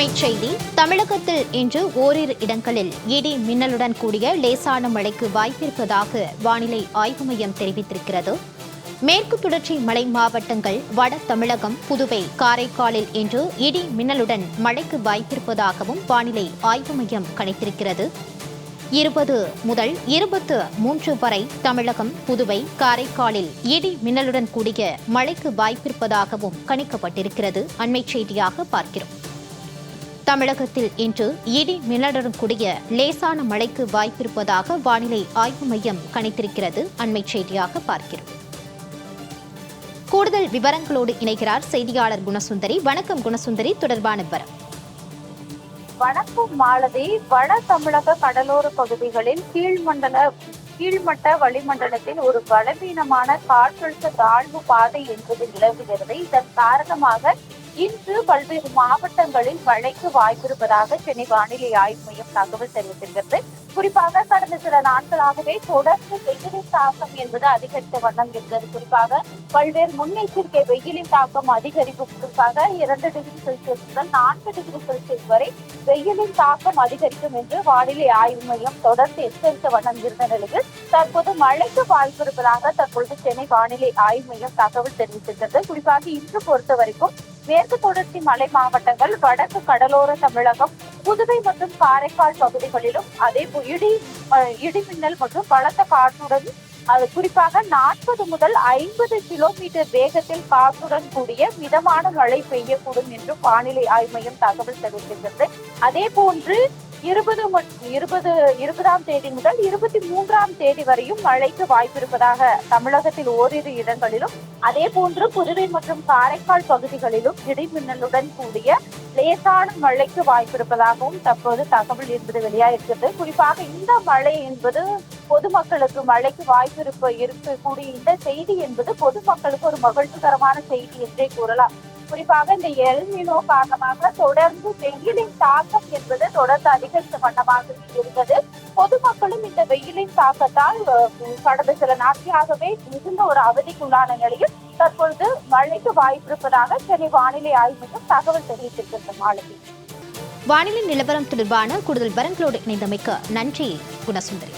அண்மைச் செய்தி. தமிழகத்தில் இன்று ஓரிரு இடங்களில் இடி மின்னலுடன் கூடிய லேசான மழைக்கு வாய்ப்பிருப்பதாக வானிலை ஆய்வு மையம் தெரிவித்திருக்கிறது. மேற்கு தொடர்ச்சி மலை மாவட்டங்கள், வட தமிழகம், புதுவை, காரைக்காலில் இன்று இடி மின்னலுடன் மழைக்கு வாய்ப்பிருப்பதாகவும் வானிலை ஆய்வு மையம் கணித்திருக்கிறது. 20 முதல் 23 வரை தமிழகம், புதுவை, காரைக்காலில் இடி மின்னலுடன் கூடிய மழைக்கு வாய்ப்பிருப்பதாகவும் கணிக்கப்பட்டிருக்கிறது. அண்மைச் செய்தியாக பார்க்கிறோம். தமிழகத்தில் இன்று இடி மின்னலுடன் கூடிய லேசான மழைக்கு வாய்ப்பிருப்பதாக வானிலை ஆய்வு மையம் கணித்திருக்கிறது. அண்மைச் செய்தியாக பார்க்கிறோம். கூடுதல் விவரங்களோடு இணைகிறார் செய்தியாளர் குணசுந்தரி. வணக்கம் குணசுந்தரி, தொடர்பான விவரம். வணக்கம் மாலதி. வட தமிழக கடலோர பகுதிகளில் கீழ்மட்ட வளிமண்டலத்தில் ஒரு பலவீனமான காற்றழுத்த தாழ்வு பாதை என்பது நிலவுகிறது. இதன் காரணமாக இன்று பல்வேறு மாவட்டங்களில் மழைக்கு வாய்ப்பிருப்பதாக சென்னை வானிலை ஆய்வு மையம் தகவல் தெரிவித்திருக்கிறது. குறிப்பாக கடந்த சில நாட்களாகவே தொடர்ந்து வெயிலின் தாக்கம் என்பது அதிகரித்த வண்ணம் இருக்கிறது. குறிப்பாக பல்வேறு முன்னெச்சரிக்கை வெயிலின் தாக்கம் அதிகரிப்பு. குறிப்பாக 2 டிகிரி செல்சியஸ் முதல் 4 டிகிரி செல்சியஸ் வரை வெயிலின் தாக்கம் அதிகரிக்கும் என்று வானிலை ஆய்வு மையம் தொடர்ந்து எச்சரித்த வண்ணம் இருந்த நிலையில் தற்போது மழைக்கு வாய்ப்பு இருப்பதாக தற்பொழுது சென்னை வானிலை ஆய்வு மையம் தகவல் தெரிவித்திருக்கிறது. குறிப்பாக இன்று பொறுத்த வரைக்கும் மேற்கு தொடர்ச்சி மலை மாவட்டங்கள், வடக்கு கடலோர தமிழகம், புதுவை மற்றும் காரைக்கால் பகுதிகளிலும் அதே இடி மின்னல் மற்றும் பலத்த காற்றுடன் குறிப்பாக 40 முதல் 50 கிலோமீட்டர் வேகத்தில் காற்றுடன் கூடிய மிதமான மழை பெய்யக்கூடும் என்றும் வானிலை ஆய்வு மையம் தகவல் தெரிவித்திருக்கிறது. அதே போன்று 20ஆம் தேதி முதல் 23ஆம் தேதி வரையும் மழைக்கு வாய்ப்பிருப்பதாக தமிழகத்தில் ஓரிரு இடங்களிலும், அதே போன்று புதுவை மற்றும் காரைக்கால் பகுதிகளிலும் இடி மின்னலுடன் கூடிய லேசான மழைக்கு வாய்ப்பிருப்பதாகவும் தற்போது தகவல் என்பது வெளியாயிருக்கிறது. குறிப்பாக இந்த மழை என்பது பொதுமக்களுக்கு மழைக்கு வாய்ப்பு இருக்கக்கூடிய இந்த செய்தி என்பது பொதுமக்களுக்கு ஒரு மகிழ்ச்சிகரமான செய்தி என்றே கூறலாம். குறிப்பாக இந்த எல் நினோ காரணமாக தொடர்ந்து வெயிலின் தாக்கம் என்பது தொடர்ந்து அதிகரித்த வண்ணமாக இருந்தது. பொதுமக்களும் இந்த வெயிலின் தாக்கத்தால் கடந்த சில நாட்களாகவே மிகுந்த ஒரு அவதிக்குள்ளான நிலையில் தற்பொழுது மழைக்கு வாய்ப்பிருப்பதாக சென்னை வானிலை ஆய்வு மையம் தகவல் தெரிவித்திருக்கிறது. மாலதி, வானிலை நிலவரம் தொடர்பான கூடுதல் விவரங்களோடு இணைந்தமைக்கு நன்றி குணசுந்தரி.